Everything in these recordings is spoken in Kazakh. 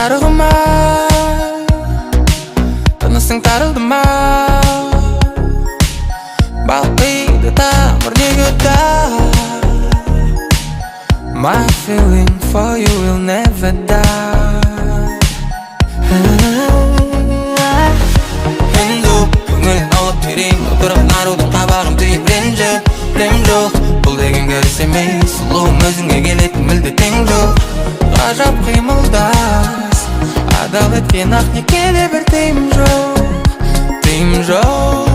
жарығыма, тынысың тарылды ма? Балқиды тамыр неге My feeling for you will never die. Енді көңілін алып берейін, отырып нарудың қабағын түйіп ренжіп білем жоқ, бұл деген көріс емес, сұлуың өзіңе келетін мүлде тең жоқ. Ғажап қимылдас, адал еткен ақ некеде бір тыйым жоқ, тыйым жоқ.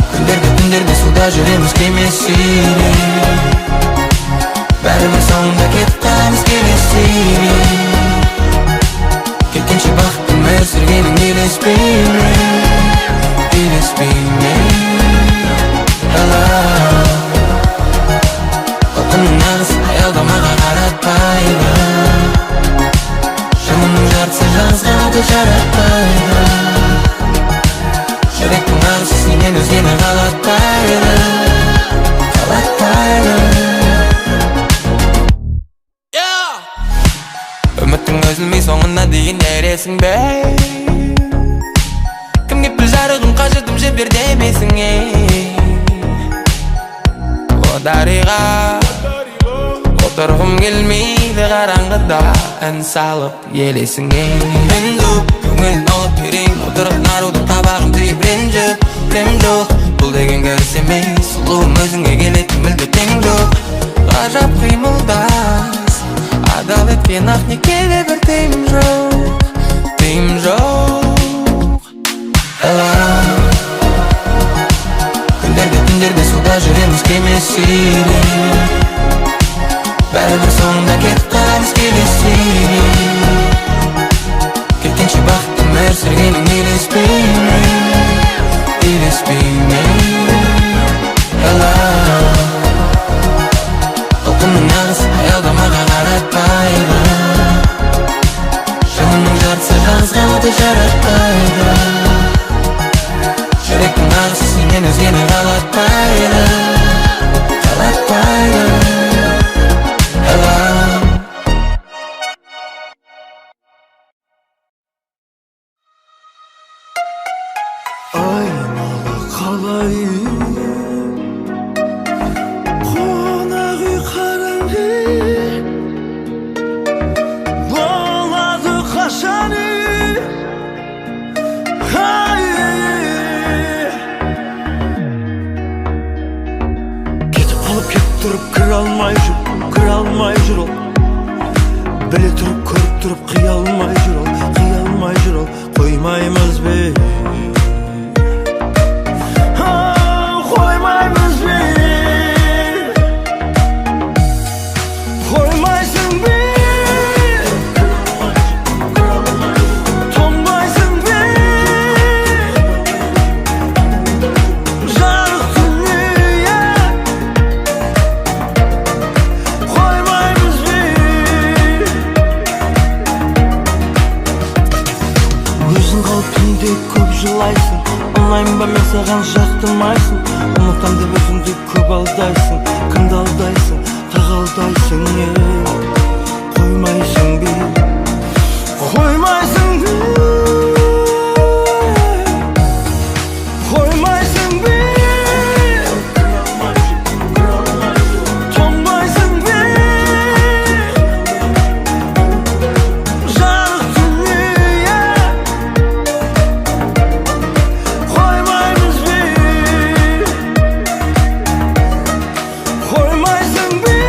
Күндерде түндерде суда жүреміз кемесіне, бәрібір соңында кетіп қаламыз келесіне. Кеткенше бақыттың өмір сүргенің елеспей ме, елеспей ме? Отының нағыз аялдамаға қаратпайды, жанымның жартысы жалғызға да жаратпайды. Жүректің ағысы сенен өзгені қалатпайды, қалатпайды. Үміттің үзілмей соңына дейін ересің бе? Кімге піл жарығын қажырдым жібер демесің О дариға, отырғым келмейді қараңғыда ән салып елесің Енді көңілін алып берейін, отырып нарудың қабағын түйіп ренжіп білем жоқ, бұл деген көріс емес, сұлуың өзіңе келетін мүлде тең жоқ. Ғажап қимылдас, адал еткен ақ некеде бір тыйым жоқ, тыйым жоқ. Күндерде түндерде суда жүреміз кемесіне, бәрібір соңында кетіп қаламыз келесіне. Кеткенше бақыттың өмір сүргенің елеспей ме, елеспей ме? Толқынның нағыз аялдамаға қаратпайды, жанымның жартысы жалғызға да жаратпайды. Жүректің ағысы сенен өзгені қалатпайды, қалатпайды. Айнала қалайын, қонақ үй қараңғы, болады қашан үй. Кетіп қалып кетіп тұрып кіре алмай жүр ол. Біле тұрып көріп тұрып қия алмай жүр ол, қоймаймыз бе? Қоймаймыз бе? Қоймайсың бе? Тоңбайсың бе? Жарық дүние, қоймаймыз бе? Өзің қалып түнде көп жылайсың, ұнаймын ба мен саған жақтырмайсың. Ұмытам деп өзіңді көп алдайсың, кімді алдайсың, тағалдайсың қоймайсың бе? Қоймайсың бе? Қоймайсың бе? Тоңбайсың бе? Жарық дүние, қоймаймыз бе? Қоймайсың бе?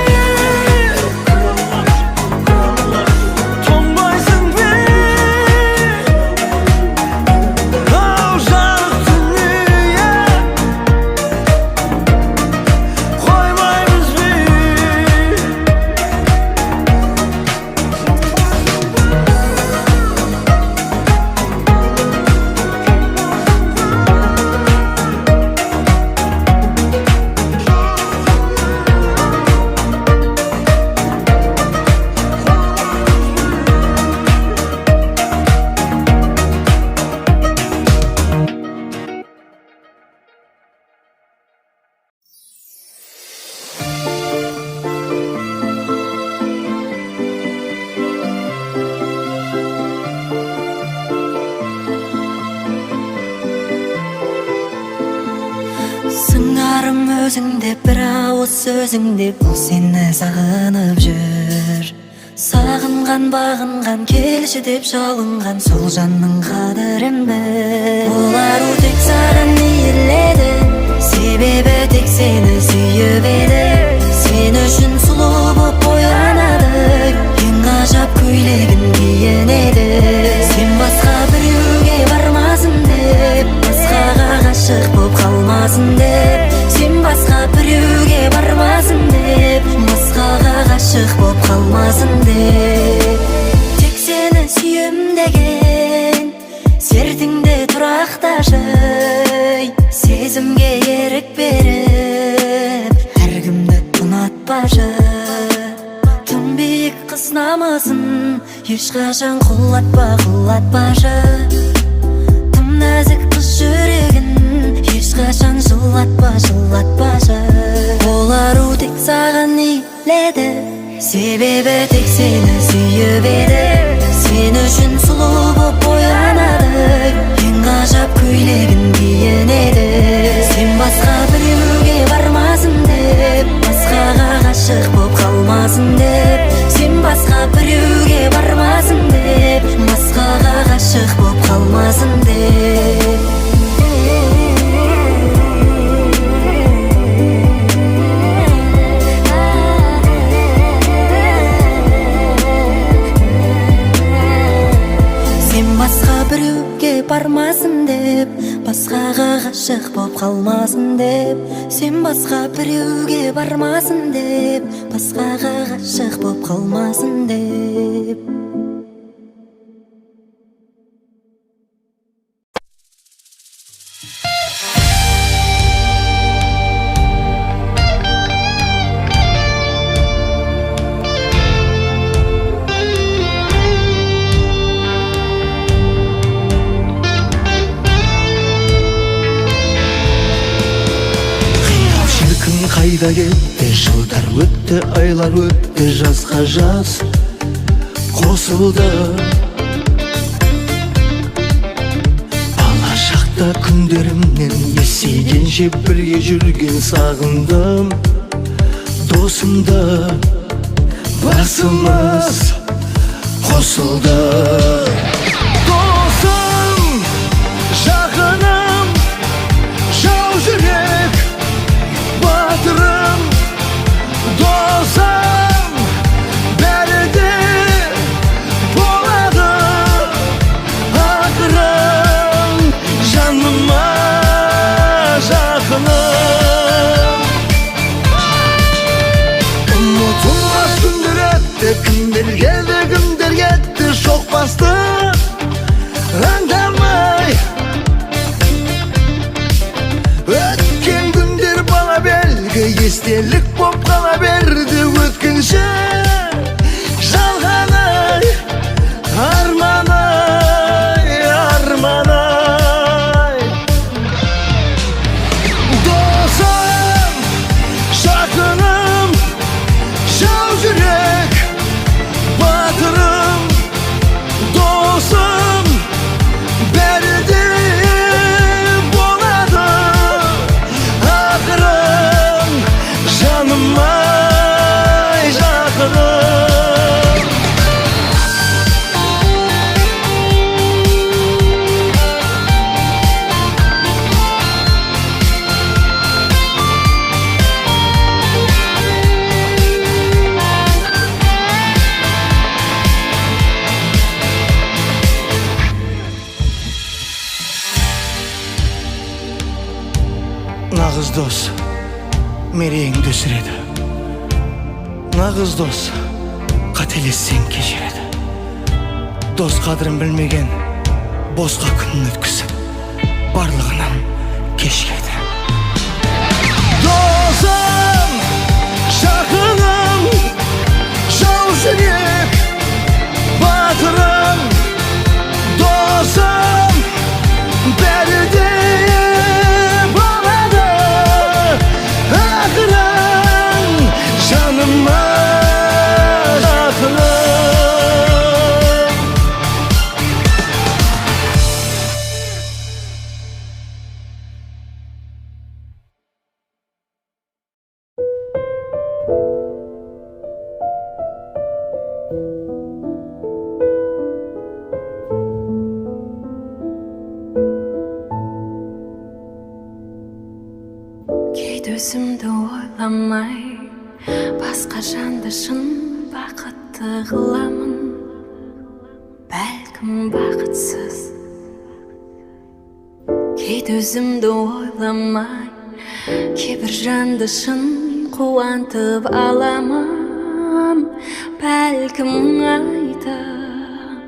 барың өзің деп, бір ауыз сөзің деп, ол сені сағынып жүр. Сағынған, бағынған, келші деп жалынған сол жанның қадірін біл. Ол ару тек саған иіледі, себебі тек сені сүйіп еді. Сен үшін сұлу боп боянады, ең ғажап көйлегін киінеді. Сен басқа біреуге бармасын деп, басқаға ғашық боп қалмасын деп. Сен басқа біреуге бармасын деп, басқаға ғашық боп қалмасын деп. Тек сені сүйем деген сертіңде тұрақташы, сезімге ерік беріп әркімді ұнатпашы. Тым биік қыз намысын ешқашан құлатпашы. Тым нәзік қыз жүрегін ешқашан жылатпашы. Ол ару тек саған иіледі, себебі тек сені сүйіп еді. Сен үшін сұлу боп боянады, ең ғажап көйлегін киінеді. Сен басқа біреуге бармасын деп, басқаға ғашық боп қалмасын деп. Сен басқа біреуге бармасын деп, басқаға ғашық боп қалмасын деп. Біреуге бармасын деп, басқаға ғашық боп қалмасын деп. Сен басқа біреуге бармасын деп, басқаға ғашық боп қалмасын деп. Қайда кетті, жылдар өтті, айлар өтті, жазға жаз қосылды. Бала шақта күндерімнен есейгенше бірге жүрген сағындым досымды. Басымыз қосылды. Досым, жақыным, жау жүрек, батырым, досым, бәрі де болады. Ақырын, жаныма жақыным. Ұмытылмас күндер өтті, кімдер келді, кімдер кетті, шоқ басты аңдамай. Өткен күндер бала белгі, естелік боп қала берді. Өткінші жалғанай, арманай, арманай. Досым, жақыным, жау жүрек, батырым, досым, бәрі де болады. Ақырын, жаныма жақыным. Нағыз дос мерейіңді өсіреді. Нағыз дос қателессең кешіреді. Дос қадірін білмеген босқа күн өткізіп, барлығынан кешіреді. Досым, жақыным, жау жүрек, батырым, досым, бәрі де жаныма өзімді ойламай басқа жанды шын бақытты қыламын. Бәлкім бақытсыз кейде өзімді ойламай кейбір жанды шын қуантып аламын. Бәлкім айтам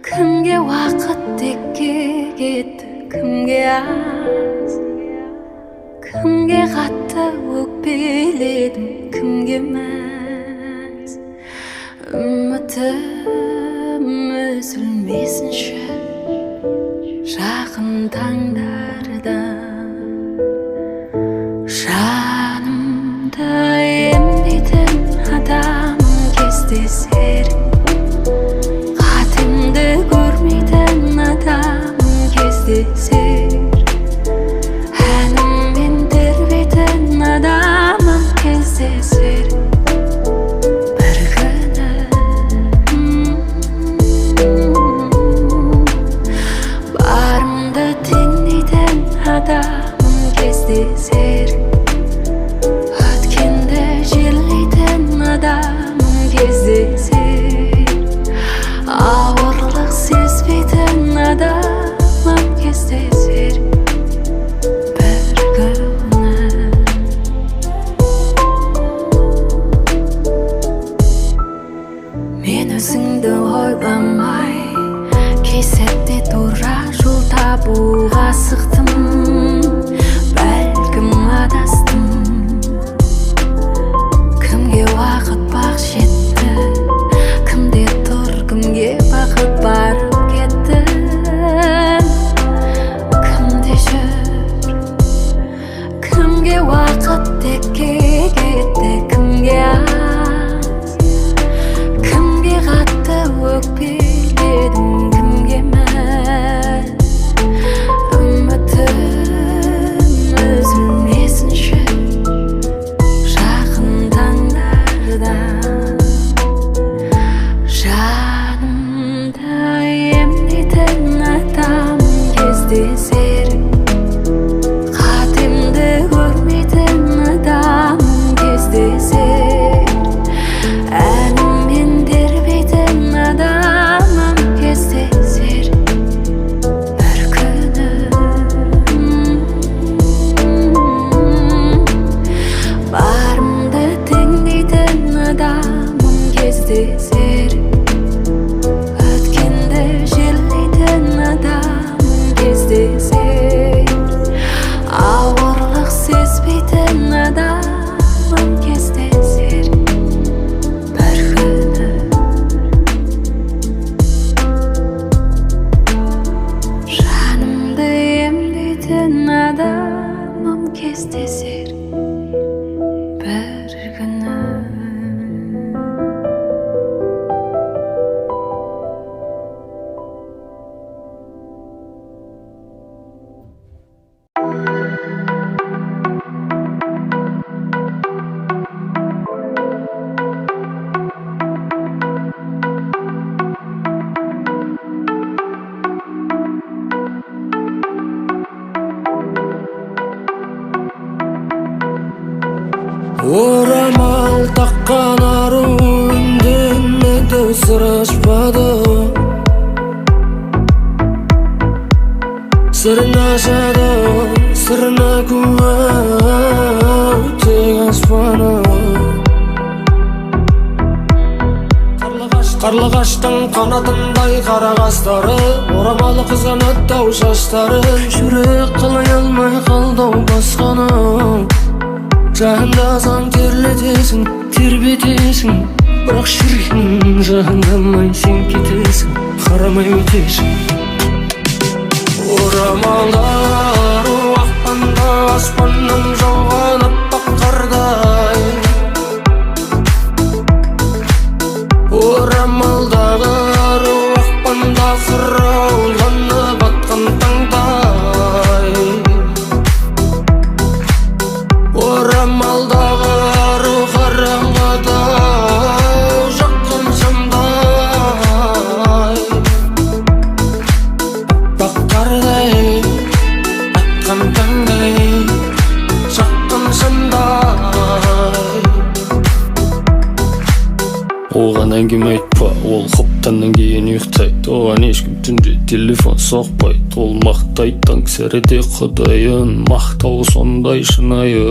кімге уақыт текке кетті, кімге аз, кімге қатты өкпеледім, кімге мәз. Үмітім үзілмесінші жақын таңдарда. Жанымды емдейтін адам кездесер, қатымды көрмейтін адам кездесер, әніммен тербейтін адамым кездесер бір күні. Барымды теңдейтін адамым кездесер, өткенді жерлейтін адамым кездесер, ауырлық сезбейтін адамым кездесер бір күні. Мен өзіңді ойламай кей сәтте тура жол табуға асықтым. Бәлкім адастым, кімге уақыт бақ жетті, кімде тұр, кімге бақыт барып кетті, кімде жүр, кімге уақыт текке кетті, кімге аз, кімге қатты өкпеледім, кімге мәз. Үмітім үзілмесінші жақын таңдарда. Жанымды емдейтін адам кездесер, қатемді көрмейтін адам кездесер, әніммен тербейтін адамым кездесер бір күні. Барымды теңдейтін адамым кездесер, өткенді жерлейтін адамым кездесер, ауырлық сезбейтін адамым кездесер бір күні. Жанымды емдейтін адамым кездесер бір күні. Орамал таққан ару үндемеді, сыр ашпады, сырын ашады, сырына куә тек аспаны. Қарлығаштың қанатындай қара қастары, орамалы қызғанат тау шаштары, жүрек қалай алмай қалдау басқаны. Жағындасаң терлетесің, тербетесің, бірақ жүрегің жағындамай сен кетесің, қарамай өтесің. Орамалдар уақпанда аспаннан жауған аппақ қардай, орамалдағы уақпанда қырауланып батқан таңдай, орамалдағы ару қараңғыда жаққан шамдай, аппақ қардай атқан таңдай, жаққан ким айтпа, ол хоптаннан кейін ұйықтайды. Оған ешкім түнде телефон соқпайды. Ол мақтайды таңсәріде құдайын, мақтауы сондай шынайы.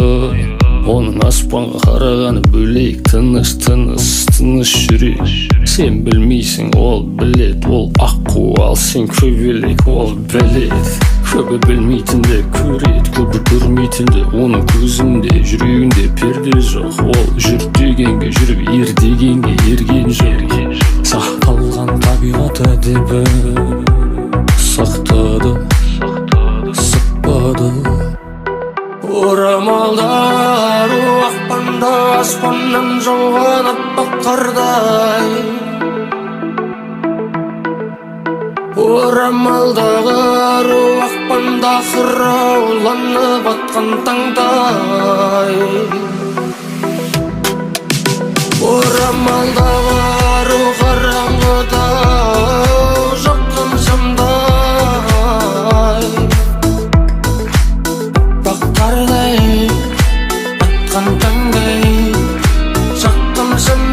Оның аспанға қарағаны бөлек, тыныш жүрек. Сен білмейсің, ол білет, ол аққу, ал сен көбелек, ол білет. Көбі білмейтінді көрет, көбі көрмейтінді оның көзінде, жүрегінде перде жоқ. Ол жүр дегенге жүріп, ер дегенге ерген жоқ. Сақталған табиғат әдебі сақтады, сықпады. Орамалдар ақпанда аспаннан жауған аппақ қардай. Орамалдағы аруақ ақпанда қырауланып атқан таңдай. Орамалдағы ару қараңғыда жаққан шамдай. Бақтардай атқан таңдай, жаққан шамдай.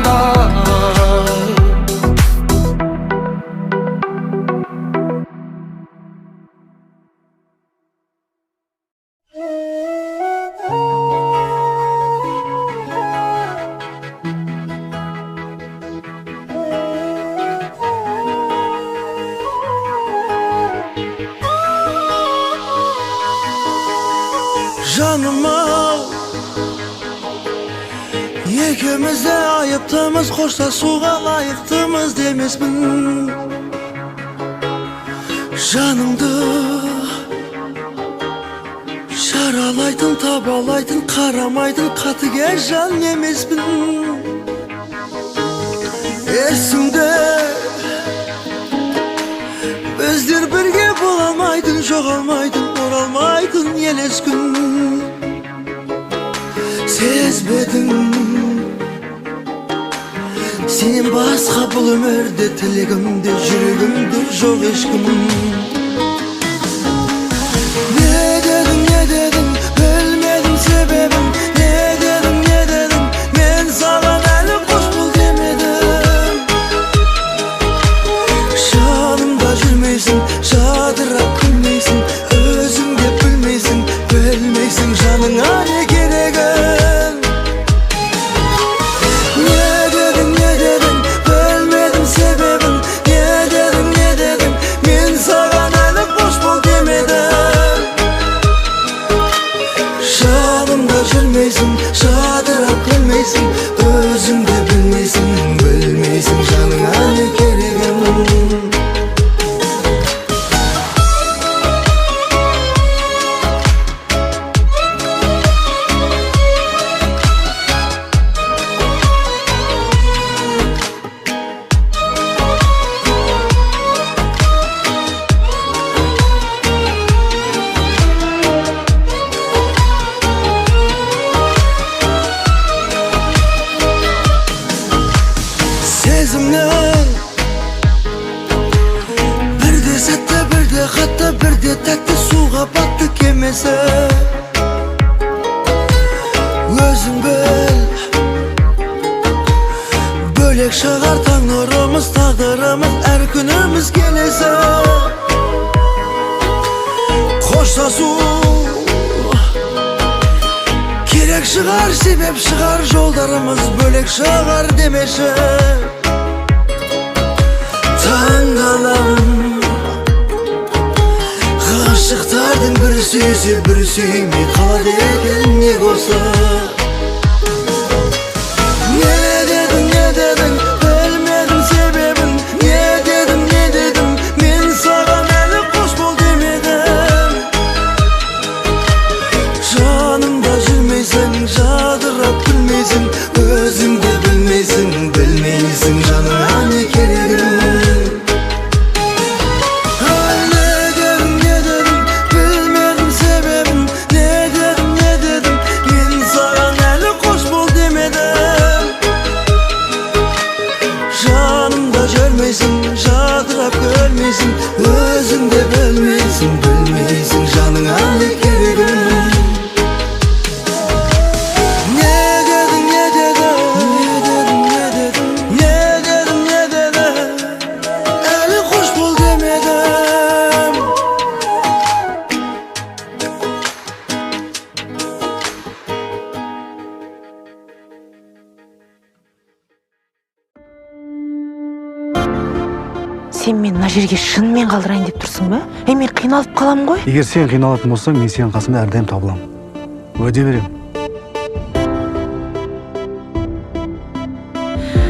Canım al, ikimiz de ayıptımız, hoşlaşuğa layıktımız demesmin. Canımdı şaralaydın, tabalaydın, karamaydın, katıge can yemesmin. Esinde bizler birge bulamaydın, çoğalmaydın, oralmaydın yeles gün. Sezbedin senin başka bu ömürde, tilegimde, yüreğimde yok eşkim. Ne dedin, bilmedim sebebim. Ne dedin, ben sana eli hoş bul demedim. Şanımda жүрмейсің, жадырап күлмейсің, өзің де білмейсің, білмейсің жаныңа не керегін. Не dedin, bilmedim sebebin. Ne dedin, ben саған әлі қош бол демедім. Жанымда жүрмейсің, жадырап күлмейсің, өзің де білмейсің, білмейсің жаныңа не керегін. Сезімнің бірде сәтті, бірде қатты, бірде тәтті, суға батты кемесі. Өзің біл, бөлек шығар таң нұрымыз, тағдырымыз, әр күніміз келесі. Қоштасу керек шығар, себеп шығар, жолдарымыз бөлек шығар демеші. Таңғаламын ғашықтардың бір сүйсе, бір сүймей қалады екен не болса. Не dedin, bilmedim sebebin. Ne dedin, ben саған әлі қош бол демедім. Жанымда жүрмейсің, жадырап күлмейсің, өзің де білмейсің, білмейсің жаныңа не керегін. Жадырап көрмейсің, өзің де білмейсің, білмейсің жаныңа не керегін. Не dedin, жерге шынымен қалдырайын деп тұрсың ба? Мен қиналып қалам ғой. Егер сен қиналатын болсаң, мен сенің қасыңда әрдайым табылам. Уәде берем.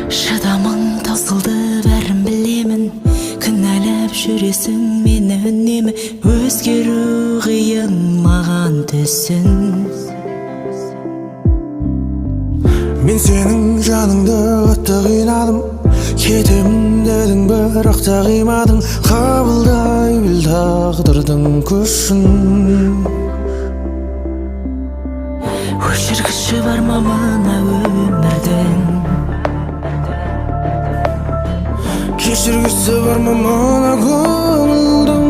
Шыдамың таусылды, бәрін білемін. Кінәлап жүресің мені үнемі. Өзгеру қиын маған түсін. Мен сенің жаныңды қатты қинадым, кетемін дедің бірақ та қимадың. Қабылдай біл тағдырдың күшін. Өшіргіші бар ма мына өмірдің? Кешіргісі бар ма мына көңілдің?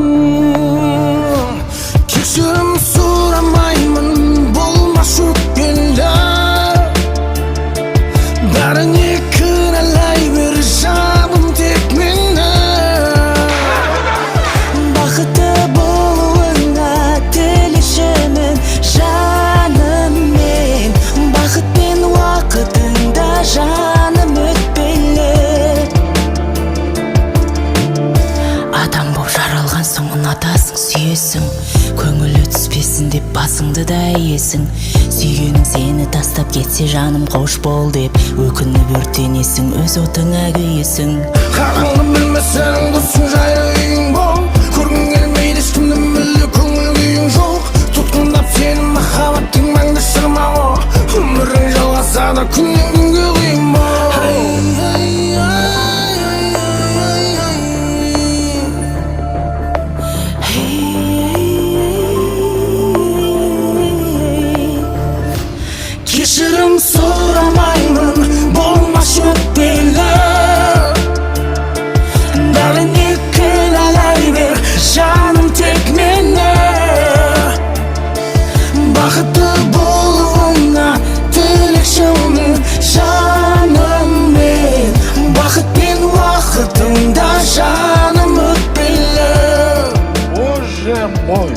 Кешірім сұрамаймын, болмас өкпелі. Бәріне кінәлай бер жаным тек мені. Бақытты болуыңа тілешімін жаным мен. Бақыт пен уақытыңда жаным өтпелі. Адам боп жаралған соң ұнатасың, сүйесің. Көңілі түспесін деп басыңды да иесің. Сүйгенің сені тастап кетсе жаным қош бол деп өкініп өртенесің, өз отыңа күйесің. Қақыңды білмесең дұрсын жайлы үйің бол. Көргің келмейді ешкімді мүлде көңіл күйің жоқ. Тұтқындап сені махаббаттың мәңгі шырмауы. Өмірің жалғаса да күннен күнге қиын бол. Кешірім сұрамаймын, болмас өкпелі. Бәріне кінәлай бер жаным тек мені. Бақытты болуыңа тілекшімін жаным мен. Бақыт пен уақытыңда жаным өтпелі. Боже мой!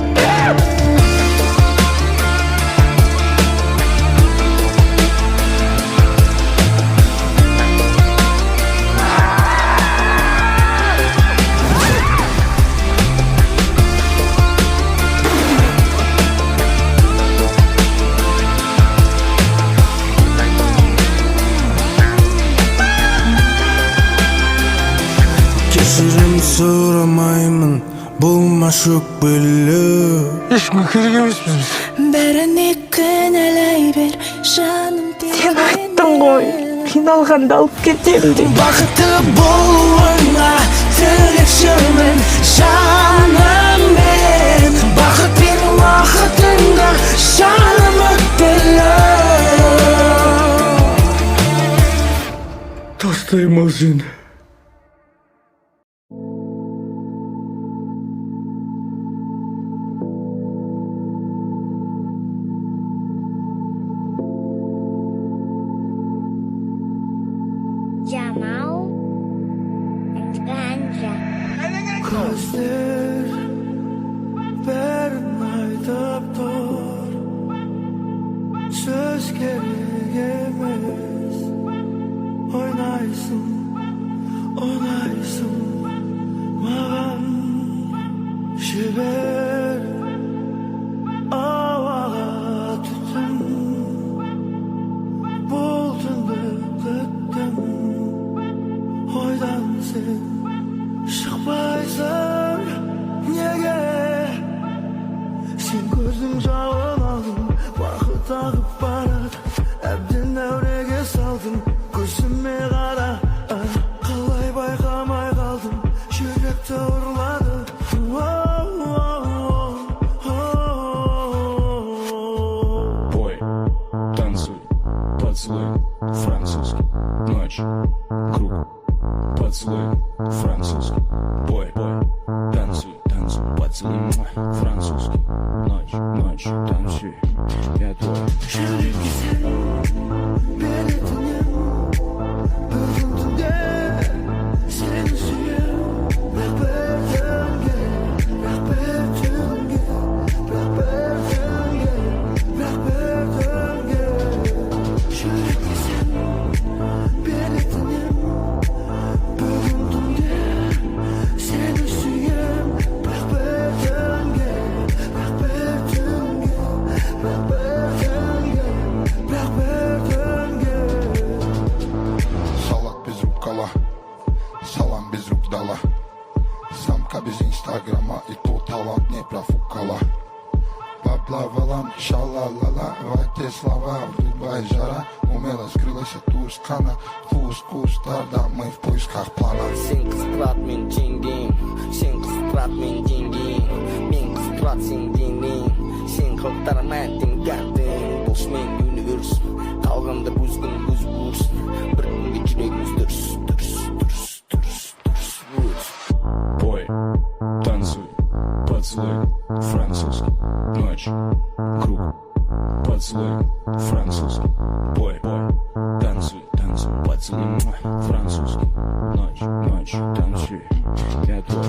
Кешірім сұрамаймын, болмас өкпелі. Ешкімге керек емеспіз біз. Бәріне кінәлай бер жаным тек Сен айттың ғой, қиналғанда алып кетемін деп. Бақытты болуыңа тілекшімін жаным мен. Бақыт пен уақытыңда жаным өтпелі. Тастаймын сені. Jamal and Ganja. Көздер бәрін айтып тұр, сөз керек емес. Ойнайсың, ұнайсың маған. Жібер ауаға түтін, бұл түнді күттім. Ойдан сен шықпайсың неге? Сен көздің жауын алдың, уақыт ағып барады. Әбден әуреге салдың, көзіме қара. Қалай байқамай қалдым, жүректі ұрлады. Бой, танцуй, поцелуй, французский, ночь, круг, поцелуй, французский, бой, танцуй, танцуй, поцелуй, французский, ночь, танцуй, я твой. Жүрекке сен беретінен бір күн түнде сені сүйем. Бірақ бір түнге, бірақ бір түнге, бірақ бір түнге, бірақ бір түнге. Жүрекке сен беретінен бір күн түнде сені и тут талант не профукала. Поплавала, шалалала, в эти слова любая жара умело скрылась от ускана. Вкус-вкустарда мы в поисках плана. Сен кыстырат мен жеңгем, сен кыстырат мен жеңгем, мен кыстырат сен денең, сен кылтарман теңгәрдең. Болш мен универс, калганда күзгүн күз бурсын, бір күнге жүрегimiz дүрс. Пой, танцуй, поцелуй, французский, ночь, круг, поцелуй, французский, пой, танцуй, поцелуй, французский, ночь, танцуй, я твой.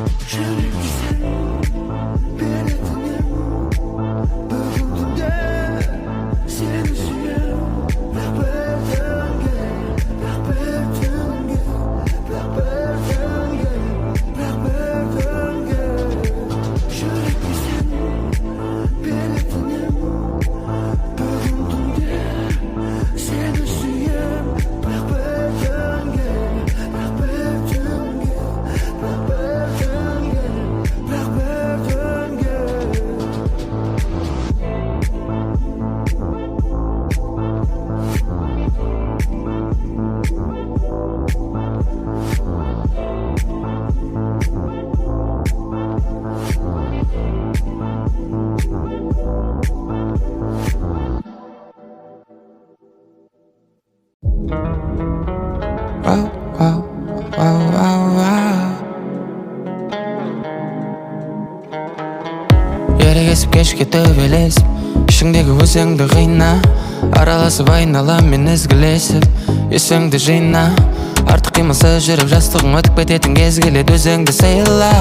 Ерегесіп кешке төбелесіп, ішіңдегі өзіңді қиына, араласып айналам мен ізгілесіп, есіңді жина. Артық қимылсыз жүріп жастығың өтіп кететін кез келеді, өзіңді сыйла.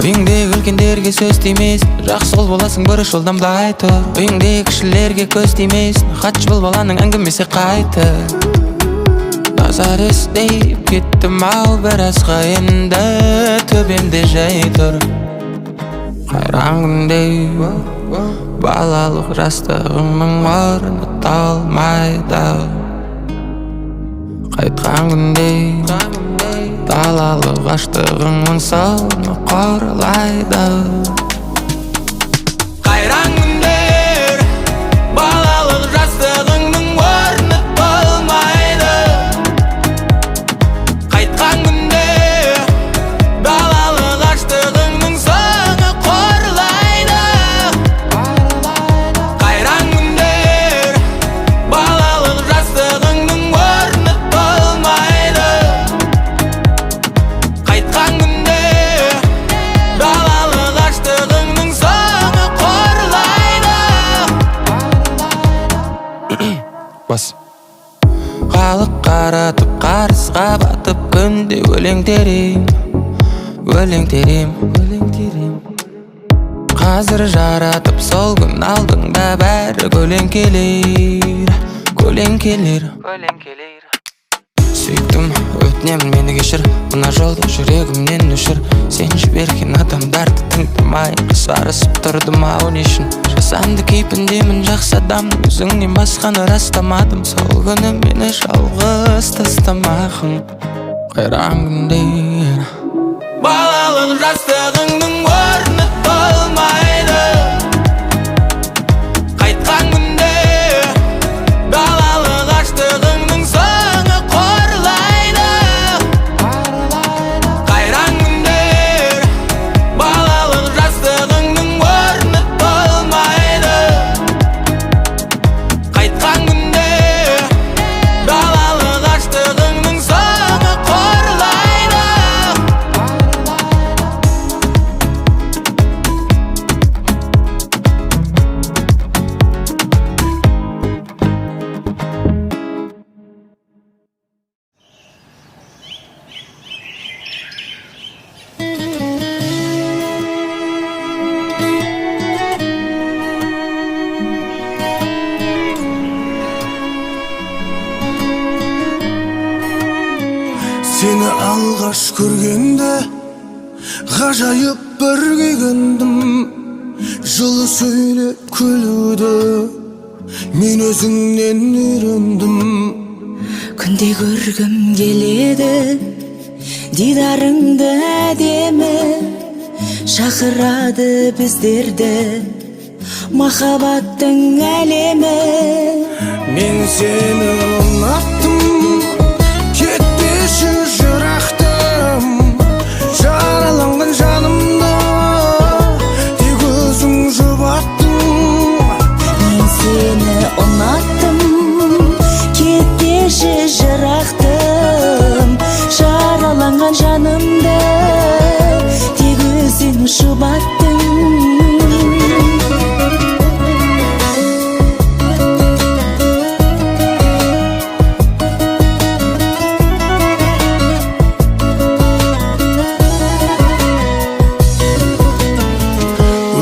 Үйіңдегі үлкендерге сөз тимес, жақсы ол боласың бір жолдан былай тұр. Үйіңдегі кішілерге көз тимес, хатшы бұл баланың әңгімесі қайты. Назар іздеп кеттім ау біразға енді, төбемде жай тұр. Қайран күнде балалық жастығымның орны талмайды. Қайтқан күнде далалық аштығыңның соңы қорылайды. Қайран күндер балалық жастығыңның орны толмайды. Қайтқан күнде далалық аштығыңның соңы қорылайды. Қайран күндер балалық жастығыңның орны толмайды. Қайтқан күнде далалық аштығыңның соңы қорылайды. Бас халық қаратып қарысқа батып күнде өлең терем. Қазір жаратып сол күн алдыңда бәрі көлеңкелер. Сөйттім, өтінемін мені кешір, мына жолда жүрегімнен өшір. Сен жіберген адамдарды тыңдамай қысарысып тұрдым ау не үшін? Жасанды кейпіндемін жақсы адамның, өзіңнен басқаны растамадым. Сол күні мені жалғыз тастамағын. Қайран күндер балалық жастығыңның орны толмайды. Қайтқан күнде далалық аштығыңның соңы қорылайды. Қайран күндер балалық жастығыңның орны толмайды. Қайтқан күнде далалық аштығыңның соңы қорылайды. Seni alғаш көргенде ғажайып бір күйгендім. Жылы сөйлеп күлуді мен өзіңнен үйрендім. Күнде көргім келеді дидарыңды әдемі шақырады біздерді махаббаттың әлемі. Мен сені ұнаттым, кетпеші жырақтым, жараланған жанымды тек өзің жұбаттың. Мен сені ұнаттым, кетпеші жырақтым, жараланған жанымды тек өзің жұбаттың.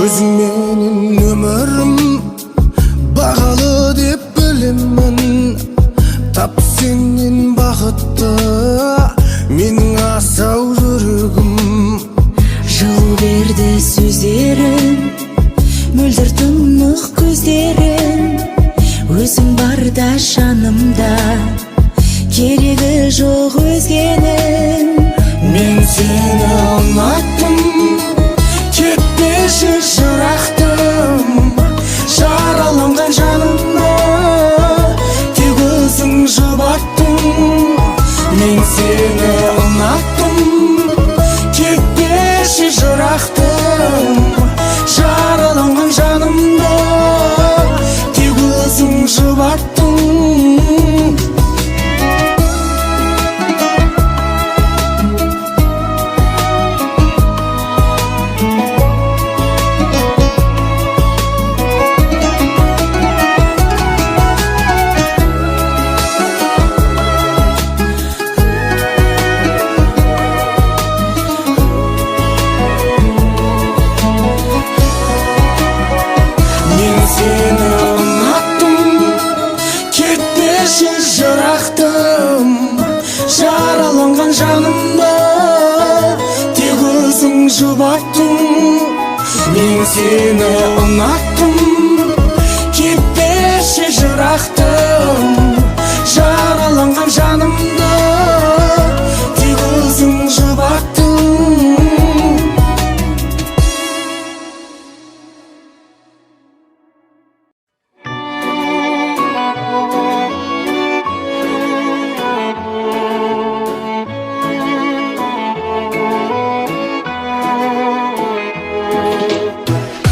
Өзің менің өмірім бағалы деп білемін, тап сенен бақытты менің асау жүрегім. Жыл берді сөздерің, мөлдір тұнық көздерің, өзің барда жанымда керегі жоқ өзгенің. Мен сені ұнаттым, кетпеші жырақтым, жараланған жанымды тек өзің жұбаттың. Мен сені ұнаттым, кетпеші жырақтым, жараланған жанымды тек өзің жұбаттың. Жараланған жанымда тек өзің жұбаттың. Мен сені ұнаттым, кетпеші жырақтым, жараланған жанымда тек өзің жұбаттың.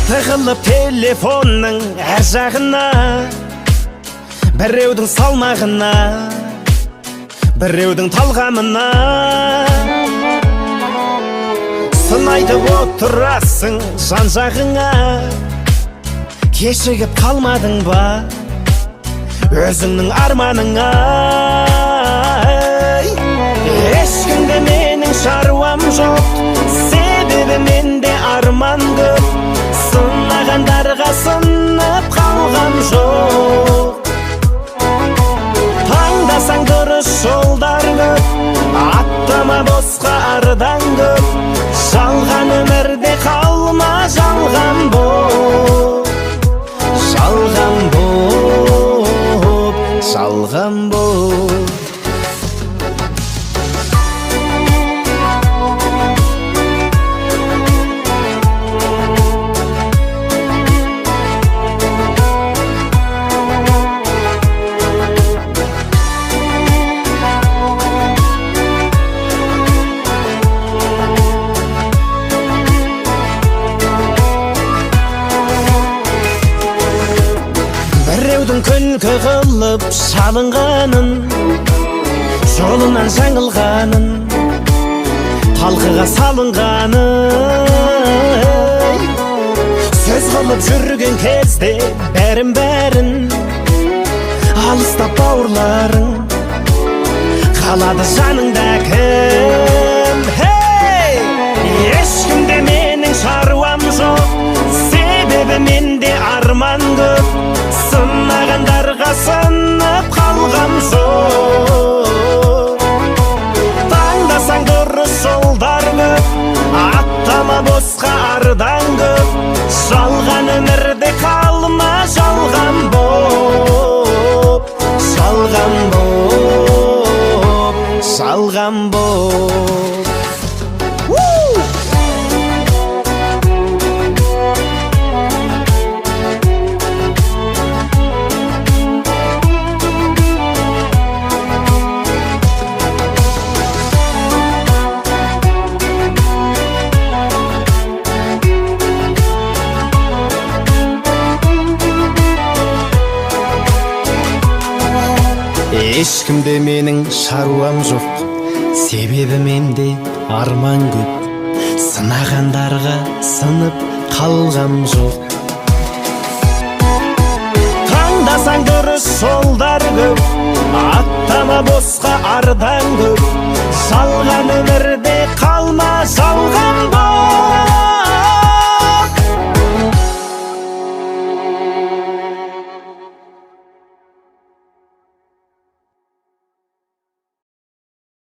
Тығылып телефонның әр жағына, біреудің салмағына, біреудің талғамына. Сын айтып отырасың жан жағыңа, кешігіп қалмадың ба өзіңнің арманыңа. Ешкімде менің шаруам жоқ, себебі менде арман көп. Сынағандарға сынып қалғам жоқ. Таңдасаң дұрыс жолдар көп, аттама босқа ардан көп. Жалған өмірде қалма жалған боп, жалған боп, жалған боп. Күлкі қылып шалынғанын, жолынан жаңылғанын, талқыға салынғанын, сөз қылып жүрген кезде бәрін алыстап бауырларың қалады жаныңда кім. Ешкімде менің шаруам жоқ, себебі менде арман көп. Сынағандарға сынып қалғам жоқ. Таңдасаң дұрыс жолдар көп, аттама босқа ардан көп. Жалған өмірде қалма жалған боп, жалған боп, жалған боп. ешкімде менің шаруам жоқ, себебі менде арман көп, сынағандарға сынып қалғам жоқ. Таңдасаң дұрыс жолдар көп, аттама босқа ардан көп, жалған өмірде қалма.